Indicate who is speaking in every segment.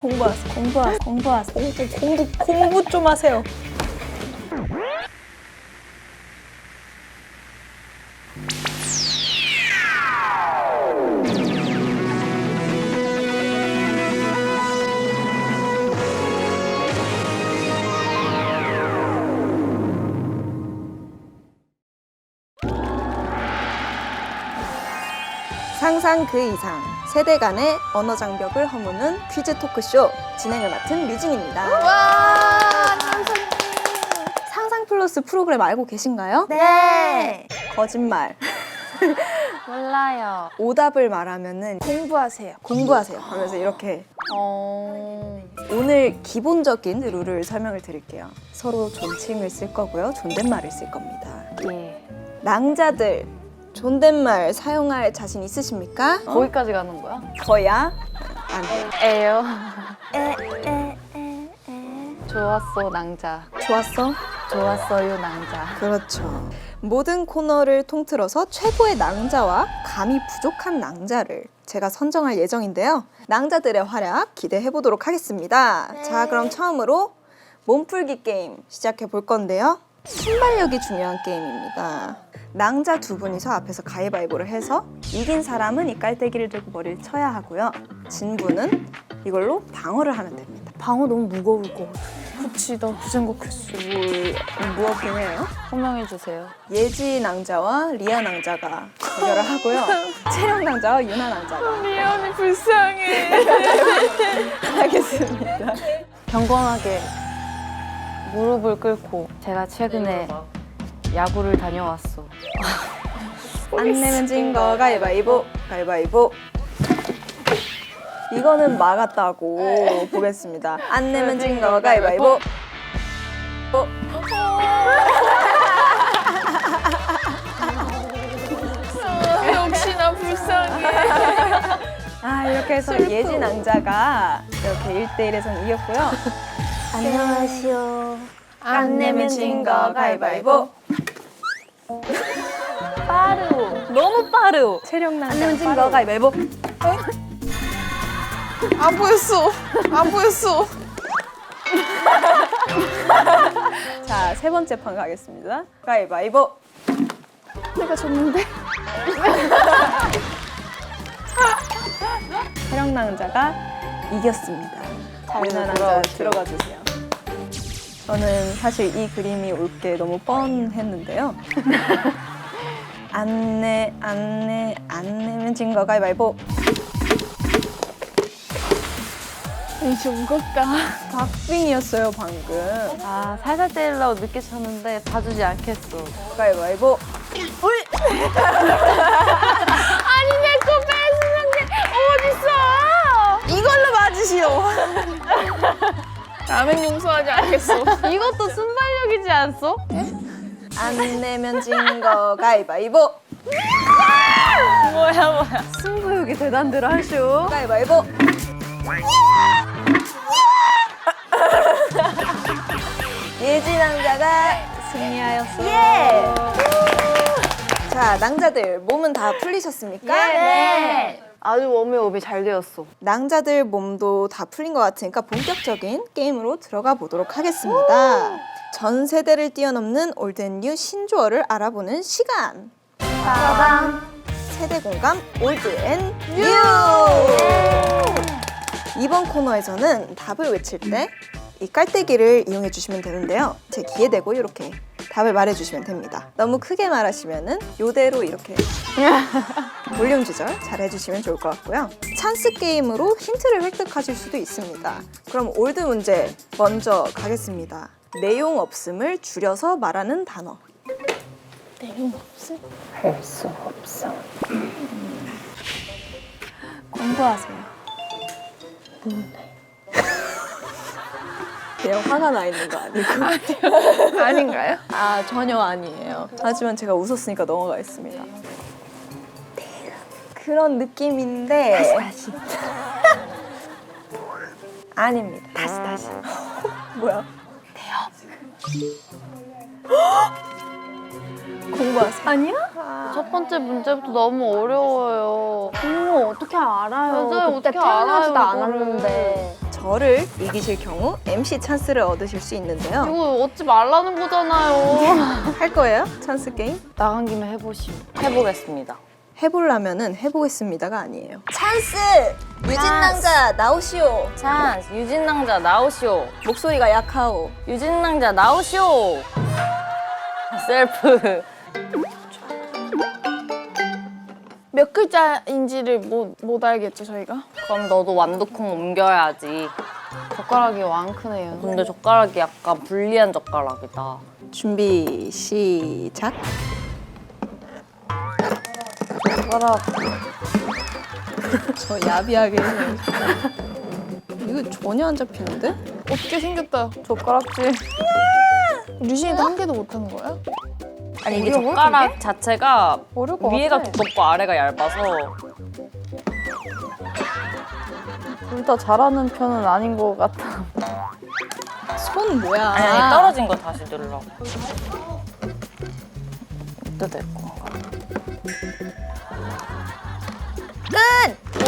Speaker 1: 공부하세요. 공부 좀 하세요. 상상 그 이상 세대 간의 언어 장벽을 허무는 퀴즈 토크쇼 진행을 맡은 류진입니다.
Speaker 2: 와, 감사합니다.
Speaker 1: 상상 플러스 프로그램 알고 계신가요?
Speaker 2: 네.
Speaker 1: 거짓말.
Speaker 2: 몰라요.
Speaker 1: 오답을 말하면은 공부하세요 하면서 이렇게 오늘 기본적인 룰을 설명을 드릴게요. 서로 존칭을 쓸 거고요. 존댓말을 쓸 겁니다.
Speaker 2: 예.
Speaker 1: 낭자들 존댓말 사용할 자신 있으십니까?
Speaker 2: 거기까지 가는 거야?
Speaker 1: 거야? 안 돼.
Speaker 2: 에요. 좋았어, 낭자.
Speaker 1: 좋았어?
Speaker 2: 좋았어요, 낭자.
Speaker 1: 그렇죠. 모든 코너를 통틀어서 최고의 낭자와 감이 부족한 낭자를 제가 선정할 예정인데요. 낭자들의 활약 기대해 보도록 하겠습니다.
Speaker 2: 네.
Speaker 1: 자, 그럼 처음으로 몸풀기 게임 시작해 볼 건데요. 순발력이 중요한 게임입니다. 낭자 두 분이서 앞에서 가위바위보를 해서 이긴 사람은 이 깔때기를 들고 머리를 쳐야 하고요. 진 분은 이걸로 방어를 하면 됩니다.
Speaker 2: 방어 너무 무거울 것 같아. 그치, 나 그 생각했어.
Speaker 1: 무겁긴 해요.
Speaker 2: 설명해 주세요.
Speaker 1: 예지 낭자와 리아 낭자가 대결을 하고요. 채령 낭자와 유나 낭자가
Speaker 2: 미연이 불쌍해.
Speaker 1: 하겠습니다.
Speaker 2: 경건하게 무릎을 꿇고 제가 최근에 야구를 다녀왔어.
Speaker 1: 안 내면 진 거 가위바위보. 가위바위보. 이거는 막았다고 보겠습니다. 안 내면 진 거 가위바위보.
Speaker 2: 역시나 불쌍해.
Speaker 1: 아, 이렇게 해서 예지 낭자가 이렇게 1대1에서는 이겼고요.
Speaker 2: 안녕하시오.
Speaker 1: 안 내면 진 거 가위바위보.
Speaker 2: 빠르오.
Speaker 1: 너무 빠르오. 채령 낭자. 안 내면 진 거 가위바위보.
Speaker 3: 안 보였어. 안 보였어.
Speaker 1: 자, 세 번째 판 가겠습니다. 가위바위보.
Speaker 2: 내가 졌는데?
Speaker 1: 채령 낭자가 이겼습니다. 유나 낭자 들어가 주세요. 저는 사실 이 그림이 올 게 너무 뻔했는데요. 안 내면 진 거 가위바위보.
Speaker 2: 이제 무겁다.
Speaker 1: 박빙이었어요, 방금.
Speaker 2: 아, 살살 때리려고 늦게 쳤는데 봐주지 않겠어.
Speaker 1: 가위바위보.
Speaker 2: 아니, 내 거 뺏으면 돼. 어딨어?
Speaker 3: 이걸로 맞으시오. 남행 용서하지 않겠어.
Speaker 2: 이것도 순발력이지 않소?
Speaker 1: 안 내면 진 거 가위바위보.
Speaker 2: 뭐야.
Speaker 1: 승부욕이 대단들 하쇼. 가위바위보. 예지 낭자가 승리하였어요. 예! 자, 낭자들 몸은 다 풀리셨습니까?
Speaker 2: 네. 아주 웜업이 잘 되었어.
Speaker 1: 낭자들 몸도 다 풀린 것 같으니까 본격적인 게임으로 들어가 보도록 하겠습니다. 전 세대를 뛰어넘는 올드앤뉴 신조어를 알아보는 시간.
Speaker 2: 빠밤.
Speaker 1: 세대 공감 올드앤뉴. 이번 코너에서는 답을 외칠 때 이 깔때기를 이용해 주시면 되는데요. 제 귀에 대고 이렇게 답을 말해 주시면 됩니다. 너무 크게 말하시면은 요대로 이렇게 볼륨 조절 잘 해주시면 좋을 것 같고요. 찬스 게임으로 힌트를 획득하실 수도 있습니다. 그럼 올드 문제 먼저 가겠습니다. 내용 없음을 줄여서 말하는 단어.
Speaker 2: 내용 없음?
Speaker 1: 할 수 없어. 공부하세요. 내가 화가 나 있는 거 아니고?
Speaker 3: 아닌가요?
Speaker 1: 아, 전혀 아니에요. 하지만 제가 웃었으니까 넘어가겠습니다. 그런 느낌인데 다시 아닙니다. 다시 뭐야? 공부하세요. 아니야?
Speaker 2: 첫 번째 문제부터 너무 어려워요.
Speaker 4: 어떻게 알아요?
Speaker 2: 맞아요,
Speaker 4: 그때
Speaker 2: 어떻게
Speaker 4: 태어나지도
Speaker 2: 알아요,
Speaker 4: 않았는데.
Speaker 1: 저를 이기실 경우 MC 찬스를 얻으실 수 있는데요.
Speaker 2: 이거 얻지 말라는 거잖아요.
Speaker 1: 할 거예요? 찬스 게임?
Speaker 2: 나간 김에 해보시오.
Speaker 4: 해보겠습니다.
Speaker 1: 해보려면은 해보겠습니다가 아니에요. 찬스! 유진낭자 나오시오.
Speaker 4: 찬스, 유진낭자 나오시오.
Speaker 1: 목소리가 약하오.
Speaker 4: 유진낭자 나오시오. 셀프.
Speaker 3: 몇 글자인지를 못 알겠죠, 저희가?
Speaker 4: 그럼 너도 완두콩 옮겨야지.
Speaker 2: 젓가락이 왕 크네요.
Speaker 4: 근데 젓가락이 약간 불리한 젓가락이다.
Speaker 1: 준비 시작.
Speaker 2: 젓가락.
Speaker 1: 저 야비하게 해요. 이거 전혀 안 잡히는데?
Speaker 3: 어떻게 생겼다.
Speaker 2: 젓가락질.
Speaker 3: 류진이도 한 개도 못 하는 거야?
Speaker 4: 아니 이게
Speaker 2: 어려워,
Speaker 4: 젓가락 자체가
Speaker 2: 어려울 것
Speaker 4: 위에가
Speaker 2: 같아.
Speaker 4: 두껍고 아래가 얇아서
Speaker 2: 둘 다 잘하는 편은 아닌 것 같아.
Speaker 1: 손 뭐야?
Speaker 4: 아니 떨어진 거 다시 눌러. 또 됐고.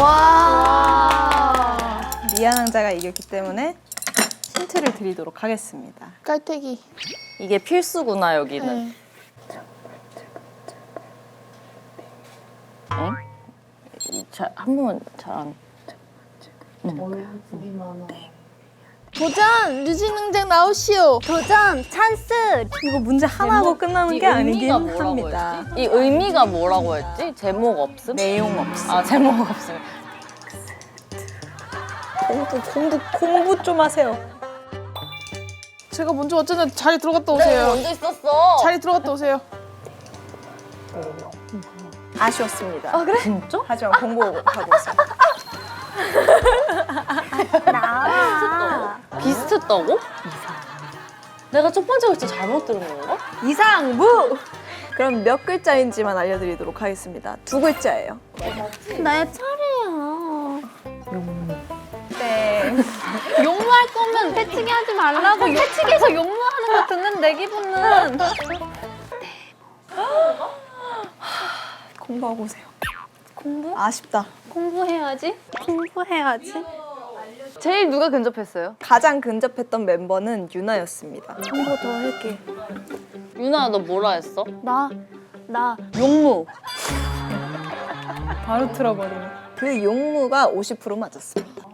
Speaker 2: 와.
Speaker 1: 미안왕자가 이겼기 때문에 힌트를 드리도록 하겠습니다.
Speaker 3: 깔때기.
Speaker 4: 이게 필수구나 여기는.
Speaker 3: 네.
Speaker 4: 응? 한 번만 잘 안.
Speaker 3: 도전! 류진능장 나오시오.
Speaker 2: 도전 찬스.
Speaker 1: 이거 문제 하나 하고 끝나는 게 아니긴
Speaker 4: 의미가 뭐라고
Speaker 1: 합니다.
Speaker 4: 했지? 이 의미가 뭐라고 했지? 제목 없음?
Speaker 1: 내용 없어.
Speaker 4: 아 제목 없음.
Speaker 1: 공부 좀 하세요.
Speaker 3: 제가 먼저 어쩌나 자리 들어갔다 오세요.
Speaker 4: 먼저 있었어.
Speaker 3: 자리 들어갔다 오세요.
Speaker 1: 아쉬웠습니다.
Speaker 4: 아 그래? 진짜?
Speaker 1: 하지만 공부하고 있어요.
Speaker 4: 비슷했다고? 내가 첫 번째 글자 잘못 들은 건가?
Speaker 1: 이상무! 그럼 몇 글자인지만 알려드리도록 하겠습니다. 두 글자예요.
Speaker 2: 나의 차례야.
Speaker 1: 네.
Speaker 2: 용무할 거면 패치기 하지 말라고. 패치기에서 용무하는 거 듣는 내 기분은.
Speaker 1: 공부하고 오세요.
Speaker 2: 공부?
Speaker 1: 아쉽다.
Speaker 2: 공부해야지. 공부해야지. 제일 누가 근접했어요?
Speaker 1: 가장 근접했던 멤버는 유나였습니다.
Speaker 2: 공부 더 할게.
Speaker 4: 유나 너 뭐라 했어?
Speaker 2: 나
Speaker 4: 용무.
Speaker 1: 바로 틀어버리네. 그 용무가 50% 맞았습니다.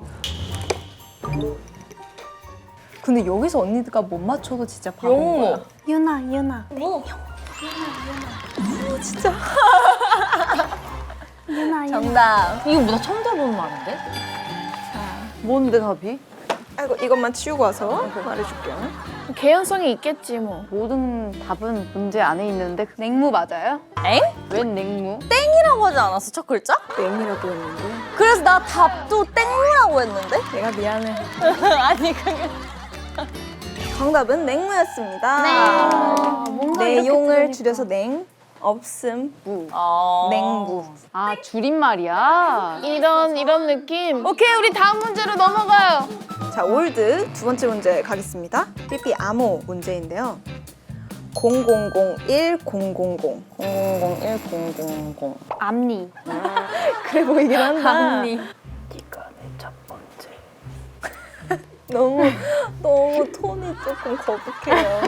Speaker 1: 근데 여기서 언니가 못 맞춰도 진짜 바보인
Speaker 4: 용무.
Speaker 1: 거야.
Speaker 2: 유나.
Speaker 4: 뭐?
Speaker 1: 진짜.
Speaker 2: 유나.
Speaker 1: 정답.
Speaker 4: 이거 나 처음 들어보는 말인데?
Speaker 2: 뭔데 답이?
Speaker 1: 아이고 이것만 치우고 와서 말해줄게요.
Speaker 3: 개연성이 있겠지 뭐.
Speaker 2: 모든 답은 문제 안에 있는데 냉무 맞아요?
Speaker 4: 엥?
Speaker 2: 웬 냉무?
Speaker 4: 땡이라고 하지 않았어 첫 글자?
Speaker 1: 땡이라고 했는데
Speaker 4: 그래서 나 답도 땡무라고 했는데?
Speaker 1: 내가 미안해.
Speaker 4: 아니 그게
Speaker 1: 정답은 냉무였습니다.
Speaker 2: 뭔가
Speaker 1: 내용을 줄여서 냉, 없음, 무. 냉무.
Speaker 2: 아 줄임말이야?
Speaker 3: 이런 느낌. 오케이, 우리 다음 문제로 넘어가요.
Speaker 1: 자, 올드 두 번째 문제 가겠습니다. 삐삐 암호 문제인데요. 0001 000
Speaker 4: 001000
Speaker 2: 앞니.
Speaker 1: 그래 보이긴 한다.
Speaker 2: 앞니.
Speaker 1: 너무 톤이 조금 거북해요.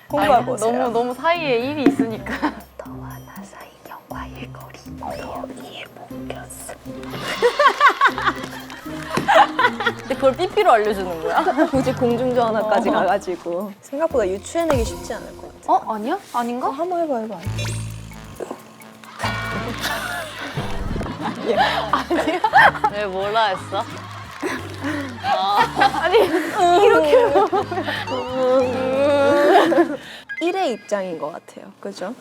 Speaker 1: 공부하고 오세요.
Speaker 2: 너무 사이에 일이 있으니까.
Speaker 4: 근데 그걸 삐삐로 알려주는 거야?
Speaker 1: 굳이 공중전화까지 가가지고 생각보다 유추해내기 쉽지 않을 것 같아.
Speaker 2: 아니야? 아닌가?
Speaker 1: 한번 해봐.
Speaker 4: 왜 뭐라 했어?
Speaker 1: 일의 입장인 것 같아요. 그죠?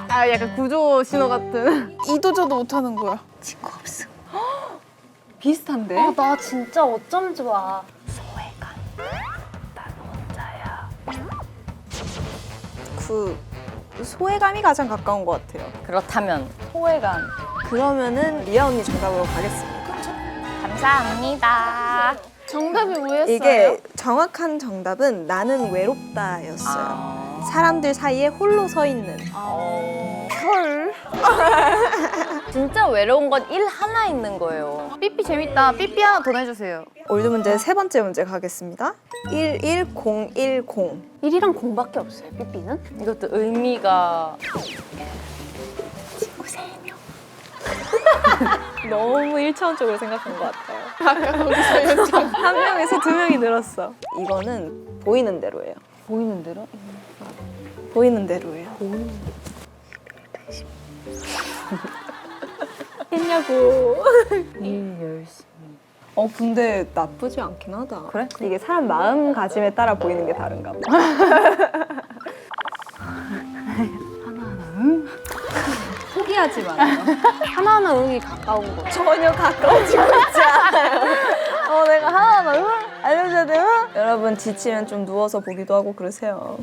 Speaker 2: 아 약간 구조 신호 같은.
Speaker 3: 이도저도 못하는 거야.
Speaker 1: 비슷한데?
Speaker 2: 나 진짜 어쩜 좋아.
Speaker 1: 그 소외감이 가장 가까운 것 같아요.
Speaker 4: 그렇다면
Speaker 2: 소외감.
Speaker 1: 그러면은 리아 언니 정답으로 가겠습니다.
Speaker 4: 감사합니다.
Speaker 3: 정답이 뭐였어요?
Speaker 1: 이게 정확한 정답은 나는 외롭다였어요. 사람들 사이에 홀로 서 있는.
Speaker 3: 헐.
Speaker 4: 진짜 외로운 건 일 하나 있는 거예요.
Speaker 2: 삐삐 재밌다. 삐삐 하나 더 내주세요.
Speaker 1: 올드 문제 세 번째 문제 가겠습니다. 11010.
Speaker 2: 1이랑 공밖에 없어요. 삐삐는?
Speaker 4: 이것도 의미가
Speaker 1: 너무 1차원적으로 생각한 것 같아요. 한 명에서 두 명이 늘었어. 이거는 보이는 대로예요.
Speaker 4: 보이는 대로?
Speaker 1: 보이는 대로예요. 했냐고.
Speaker 4: 일 열심히.
Speaker 1: 근데 나쁘지 않긴 하다.
Speaker 4: 그래?
Speaker 1: 이게 사람 마음가짐에 따라 보이는 게 다른가 봐. 포기하지 마요.
Speaker 2: 하나하나 응이 가까운 거.
Speaker 1: 전혀 가까워지고 있지 않아요. 내가 하나하나 알려줘야 돼요? 여러분 지치면 좀 누워서 보기도 하고 그러세요.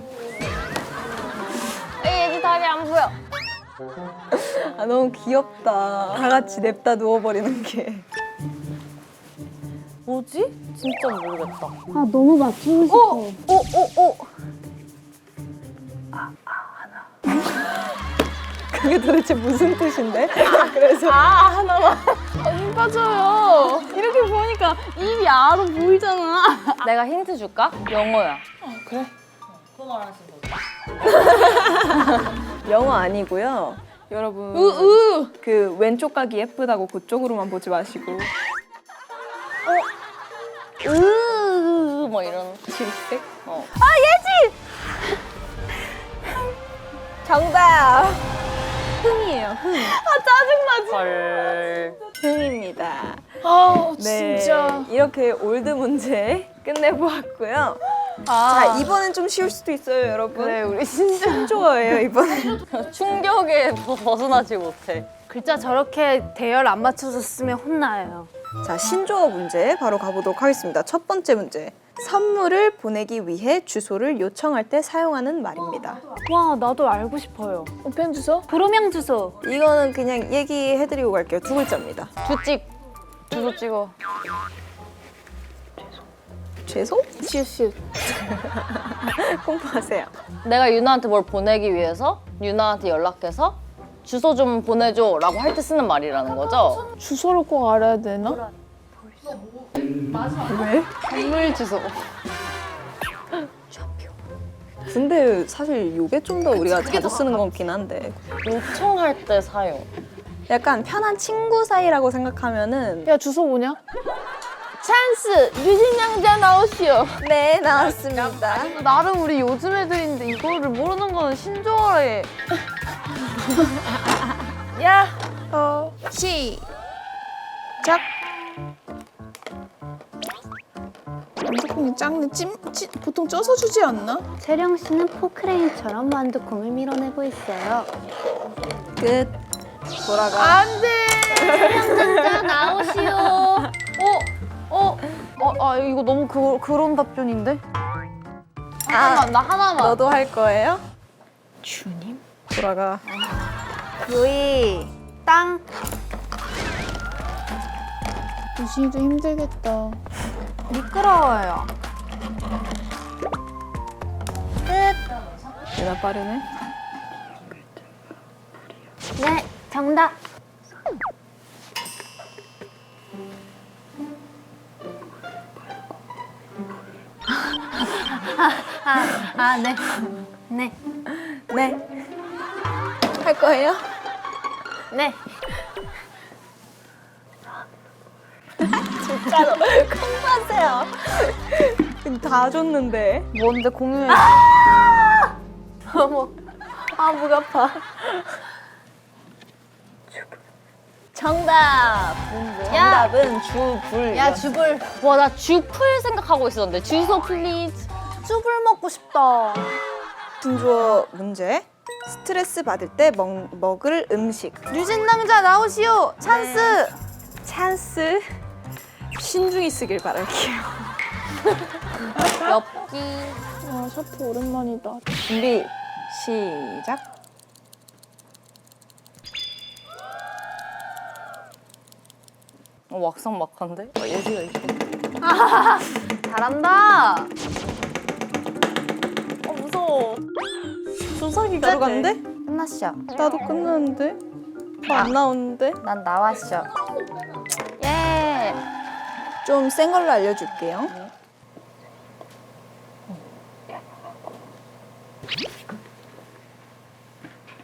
Speaker 4: 얘지 다리 안 보여.
Speaker 1: 아 너무 귀엽다. 다 같이 냅다 누워버리는 게.
Speaker 4: 뭐지? 진짜 모르겠다.
Speaker 2: 아 너무 맞추고 싶어.
Speaker 1: 그게 도대체 무슨 뜻인데? 그래서
Speaker 3: 힘 빠져요.
Speaker 2: 이렇게 보니까 입이 아로 보이잖아.
Speaker 4: 내가 힌트 줄까? 영어야.
Speaker 3: 그래?
Speaker 1: 영어 아니고요. 여러분 그 왼쪽 각이 예쁘다고 그쪽으로만 보지 마시고
Speaker 4: 뭐 이런.
Speaker 1: 질색?
Speaker 4: 어.
Speaker 1: 정답! 흥이에요, 흥.
Speaker 4: 헐.
Speaker 1: 흥입니다.
Speaker 3: 아
Speaker 1: 네,
Speaker 3: 진짜.
Speaker 1: 이렇게 올드 문제 끝내보았고요. 자, 이번엔 좀 쉬울 수도 있어요, 여러분.
Speaker 2: 네, 우리 진짜
Speaker 1: 신조어예요, 이번엔.
Speaker 4: 충격에 벗어나지 못해.
Speaker 2: 글자 저렇게 대열 안 맞춰줬으면 혼나요.
Speaker 1: 자, 신조어 문제 바로 가보도록 하겠습니다. 첫 번째 문제. 선물을 보내기 위해 주소를 요청할 때 사용하는 말입니다.
Speaker 2: 와 나도 알고 싶어요.
Speaker 3: 우편 주소?
Speaker 2: 브로명 주소.
Speaker 1: 이거는 그냥 얘기해드리고 갈게요. 두 글자입니다.
Speaker 4: 주찍. 주소 찍어.
Speaker 1: 죄송?
Speaker 2: 슈슈.
Speaker 1: 공부하세요.
Speaker 4: 내가 유나한테 뭘 보내기 위해서 유나한테 연락해서 주소 좀 보내줘 라고 할 때 쓰는 말이라는 거죠?
Speaker 3: 주소를 꼭 알아야 되나?
Speaker 1: 왜?
Speaker 4: 선물 주소.
Speaker 1: 근데 사실 이게 좀 더 우리가 자주 쓰는 거긴 한데
Speaker 4: 요청할 때 사용.
Speaker 1: 약간 편한 친구 사이라고 생각하면은
Speaker 3: 야 주소 뭐냐? 찬스! 유진양자 나오시오.
Speaker 1: 네, 나왔습니다.
Speaker 2: 나름 우리 요즘 애들인데 이거를 모르는 거는 신조어에.
Speaker 3: 야! 시작! 만두콩이 작네. 보통 쪄서 주지 않나?
Speaker 2: 채령 씨는 포크레인처럼 만두콩을 밀어내고 있어요.
Speaker 1: 끝. 돌아가.
Speaker 3: 안 돼!
Speaker 2: 자 나오시오. 이거 너무 그런 답변인데? 하나만, 나 하나만.
Speaker 1: 너도 할 거예요? 주님? 돌아가.
Speaker 2: 요이, 땅.
Speaker 3: 유진이도 힘들겠다.
Speaker 2: 미끄러워요. 끝.
Speaker 1: 유나 빠르네.
Speaker 2: 네, 정답. 네. 네.
Speaker 1: 네. 할 거예요?
Speaker 2: 네.
Speaker 1: 진짜로. 공부하세요. 다 줬는데.
Speaker 2: 뭔데 공유해.
Speaker 1: 어머. 아, 목 아파. 정답. 정답은 주불.
Speaker 2: 야, 주불.
Speaker 4: 와, 나 주풀 생각하고 있었는데. 주소 플리즈.
Speaker 2: 쭈불 먹고 싶다.
Speaker 1: 신조어 문제. 스트레스 받을 때 먹을 음식.
Speaker 2: 유진남자 나오시오. 찬스.
Speaker 1: 찬스. 신중히 쓰길 바랄게요.
Speaker 4: 엽기.
Speaker 3: 아 샤프 오랜만이다.
Speaker 1: 준비. 시작.
Speaker 4: 왁상막한데? 예지가 있대.
Speaker 2: 잘한다.
Speaker 1: 무서워.
Speaker 4: 주석이
Speaker 1: 바로 간대?
Speaker 2: 끝났어.
Speaker 1: 나도 끝났는데? 안 나오는데?
Speaker 2: 난 나왔어. 예.
Speaker 1: 좀 센 걸로 알려줄게요.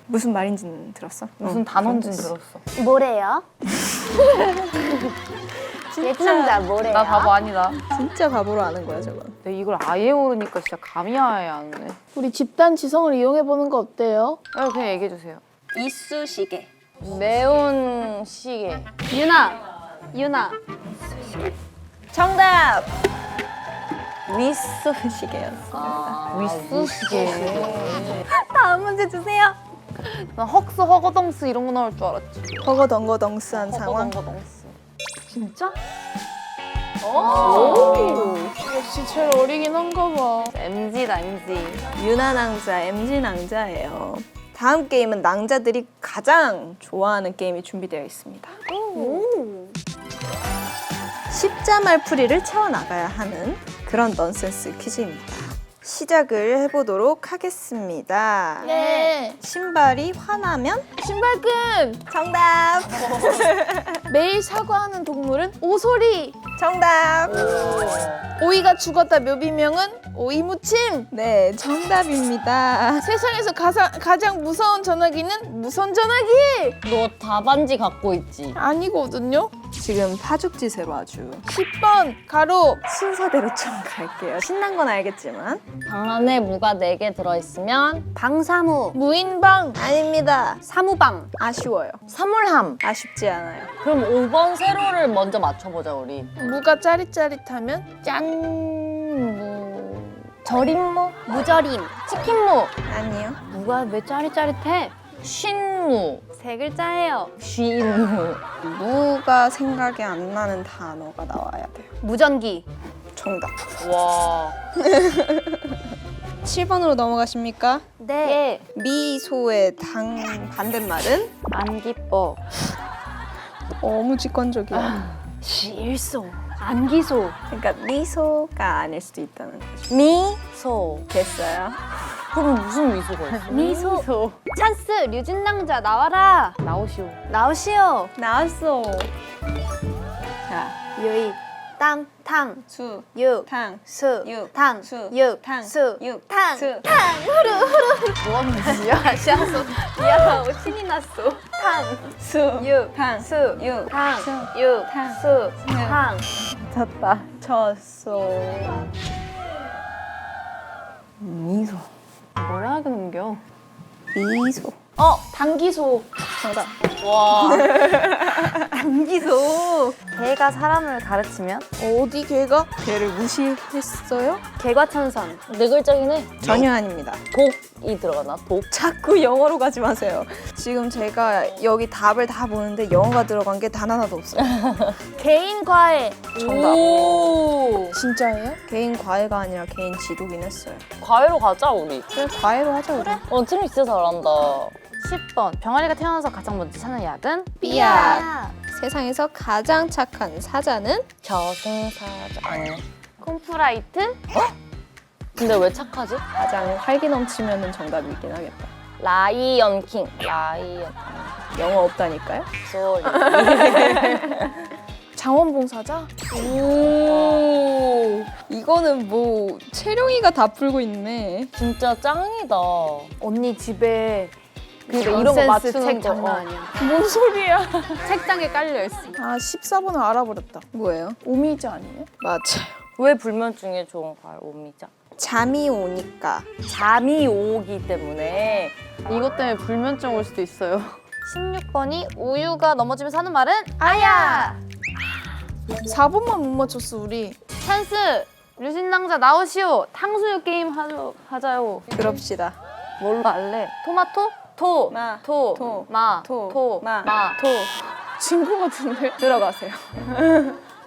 Speaker 1: 무슨 말인지는 들었어?
Speaker 4: 무슨 단어인지 들었어.
Speaker 2: 뭐래요? 예찬자 뭐래요?
Speaker 4: 나 바보 아니다.
Speaker 1: 진짜 바보로 아는 거야 저건.
Speaker 4: 근데 이걸 아예 모르니까 진짜 감이 아예 안 오네.
Speaker 3: 우리 집단 지성을 이용해 보는 거 어때요?
Speaker 4: 그냥 얘기해 주세요.
Speaker 1: 이쑤시개.
Speaker 4: 매운 시계.
Speaker 2: 유나.
Speaker 1: 정답! 위쑤시개였어.
Speaker 4: 위스시계.
Speaker 2: 다음 문제 주세요.
Speaker 4: 난 헉스 허거덩스 이런 거 나올 줄 알았지.
Speaker 1: 허거덩거덩스한 상황.
Speaker 4: 허거덩거덩스.
Speaker 2: 진짜?
Speaker 3: 역시 제일 어리긴 한가 봐.
Speaker 4: MZ다 MZ.
Speaker 1: 유나 낭자, MG 낭자예요. 다음 게임은 낭자들이 가장 좋아하는 게임이 준비되어 있습니다. 십자말풀이를 채워나가야 하는 그런 넌센스 퀴즈입니다. 시작을 해보도록 하겠습니다.
Speaker 3: 네.
Speaker 1: 신발이 화나면?
Speaker 3: 신발끈.
Speaker 1: 정답!
Speaker 3: 매일 사과하는 동물은 오소리.
Speaker 1: 정답!
Speaker 3: 오이가 죽었다 묘비명은 오이무침.
Speaker 1: 네, 정답입니다.
Speaker 3: 세상에서 가장 무서운 전화기는 무선 전화기.
Speaker 4: 너 답안지 갖고 있지?
Speaker 3: 아니거든요.
Speaker 1: 지금 파죽지세로 아주
Speaker 3: 10번 가로.
Speaker 1: 순서대로 좀 갈게요. 신난 건 알겠지만
Speaker 4: 방 안에 무가 4개 들어있으면
Speaker 2: 방사무.
Speaker 3: 무인방.
Speaker 1: 아닙니다.
Speaker 2: 사무방.
Speaker 1: 아쉬워요.
Speaker 4: 사물함.
Speaker 1: 아쉽지 않아요.
Speaker 4: 그럼 5번 세로를 먼저 맞춰보자 우리.
Speaker 3: 무가 짜릿짜릿하면
Speaker 4: 짠무. 절임무.
Speaker 2: 무절임.
Speaker 4: 치킨무.
Speaker 1: 아니요.
Speaker 2: 누가 왜 짜릿짜릿해?
Speaker 4: 쉰무.
Speaker 2: 세 글자예요.
Speaker 4: 쉰무.
Speaker 1: 무가 생각이 안 나는 단어가 나와야 돼요.
Speaker 2: 무전기.
Speaker 1: 정답.
Speaker 4: 와.
Speaker 1: 7번으로 넘어가십니까?
Speaker 2: 네.
Speaker 1: 미소의 반대말은?
Speaker 2: 안 기뻐.
Speaker 1: 너무 직관적이야.
Speaker 2: 실소. 안기소.
Speaker 1: 그러니까 미소가 아닐 수도 있다는 거죠.
Speaker 4: 미소.
Speaker 1: 됐어요.
Speaker 4: 그럼 무슨 미소가 있어?
Speaker 2: 미소. 찬스 류진낭자 나와라.
Speaker 4: 나오시오.
Speaker 2: 나오시오.
Speaker 1: 나왔어. 자,
Speaker 2: 유이. 땅. 탕.
Speaker 1: 수,
Speaker 2: 유.
Speaker 1: 탕,
Speaker 2: 수.
Speaker 1: 유,
Speaker 2: 탕.
Speaker 1: 수,
Speaker 2: 유.
Speaker 1: 탕,
Speaker 2: 수.
Speaker 1: 유,
Speaker 2: 탕.
Speaker 1: 수.
Speaker 4: 뭐하는 짓이야?
Speaker 2: 야, 신이 났어. 탕.
Speaker 1: 수,
Speaker 2: 유.
Speaker 1: 탕,
Speaker 2: 수.
Speaker 1: 유,
Speaker 2: 탕.
Speaker 1: 수,
Speaker 2: 유.
Speaker 1: 탕,
Speaker 2: 수.
Speaker 1: 유.
Speaker 2: 탕.
Speaker 1: 졌다. 졌어. 미소.
Speaker 4: 뭐라 하겠는겨?
Speaker 1: 미소.
Speaker 3: 당기소.
Speaker 1: 정답.
Speaker 4: 와.
Speaker 2: 안기소.
Speaker 4: 개가 사람을 가르치면?
Speaker 3: 어디 걔가?
Speaker 1: 걔를 무시했어요?
Speaker 2: 개과천선.
Speaker 4: 4글자긴 해.
Speaker 1: 전혀 아닙니다.
Speaker 4: 독이 들어가나? 독?
Speaker 1: 자꾸 영어로 가지 마세요. 지금 제가 여기 답을 다 보는데 영어가 들어간 게 단 하나도 없어요.
Speaker 3: 개인 과외.
Speaker 1: 정답.
Speaker 4: 오.
Speaker 3: 진짜예요?
Speaker 1: 개인 과외가 아니라 개인 지도긴 했어요.
Speaker 4: 과외로 가자 우리.
Speaker 1: 그래, 과외로 하자. 그래.
Speaker 4: 트림 진짜 잘한다. 10번. 병아리가 태어나서 가장 먼저 찾는 약은?
Speaker 1: 삐약. 세상에서 가장 착한 사자는?
Speaker 4: 저승사자. 아니네.
Speaker 2: 콤프라이트.
Speaker 4: 근데 왜 착하지?
Speaker 1: 가장 활기 넘치면 정답이긴 하겠다.
Speaker 4: 라이언킹. 라이언.
Speaker 1: 영어 없다니까요?
Speaker 4: 소리.
Speaker 3: 장원봉사자?
Speaker 1: 오, 이거는 뭐 채령이가 다 풀고 있네.
Speaker 4: 진짜 짱이다.
Speaker 2: 언니 집에
Speaker 3: 그러니까
Speaker 2: 이런 거
Speaker 3: 넌센스
Speaker 2: 맞추는
Speaker 3: 책
Speaker 2: 거
Speaker 3: 장난
Speaker 2: 아니야.
Speaker 3: 뭔 소리야?
Speaker 2: 책장에 깔려 있어.
Speaker 3: 아 14번을 알아버렸다.
Speaker 1: 뭐예요?
Speaker 3: 오미자 아니에요?
Speaker 1: 맞아요.
Speaker 4: 왜 불면증에 좋은 과일 오미자?
Speaker 1: 잠이 오니까.
Speaker 4: 잠이 오기 때문에.
Speaker 2: 이것 때문에 불면증 올 수도 있어요. 16번이 우유가 넘어지면 사는 말은 아야.
Speaker 3: 4번만 못 맞췄어 우리.
Speaker 2: 찬스 류신낭자 나오시오. 탕수육 게임 하자요.
Speaker 1: 그럽시다.
Speaker 2: 뭘로 할래? 토마토? 토.
Speaker 1: 마.
Speaker 2: 토.
Speaker 1: 토.
Speaker 2: 마.
Speaker 1: 토.
Speaker 2: 토.
Speaker 1: 마.
Speaker 2: 토.
Speaker 3: 진거 같은데?
Speaker 1: 들어가세요.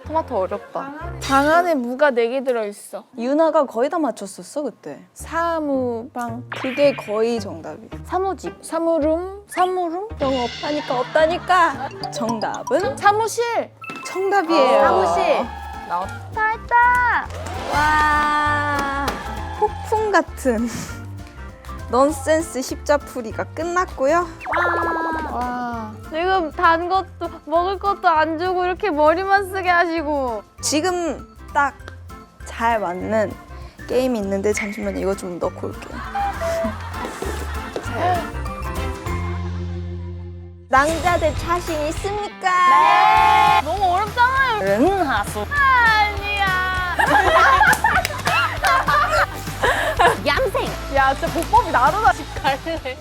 Speaker 2: 토마토 어렵다.
Speaker 3: 방 안에 무가 4개 들어있어.
Speaker 1: 유나가 거의 다 맞췄었어 그때.
Speaker 3: 사무방.
Speaker 1: 그게 거의 정답이야.
Speaker 2: 사무직.
Speaker 3: 사무룸.
Speaker 1: 사물음? 영어 없다니까 없다니까. 정답은?
Speaker 3: 사무실.
Speaker 1: 정답이에요.
Speaker 2: 사무실. 나왔다 했다. 와.
Speaker 1: 폭풍 같은 넌센스 십자풀이가 끝났고요.
Speaker 2: 지금 단 것도 먹을 것도 안 주고 이렇게 머리만 쓰게 하시고.
Speaker 1: 지금 딱 잘 맞는 게임이 있는데 잠시만요. 이거 좀 넣고 올게요. 낭자들 자신 있습니까?
Speaker 2: 네. 너무 어렵잖아요.
Speaker 4: 은하수.
Speaker 2: 아니야.
Speaker 4: 얌생.
Speaker 2: 야, 진짜 보법이 나르다. 집 갈래.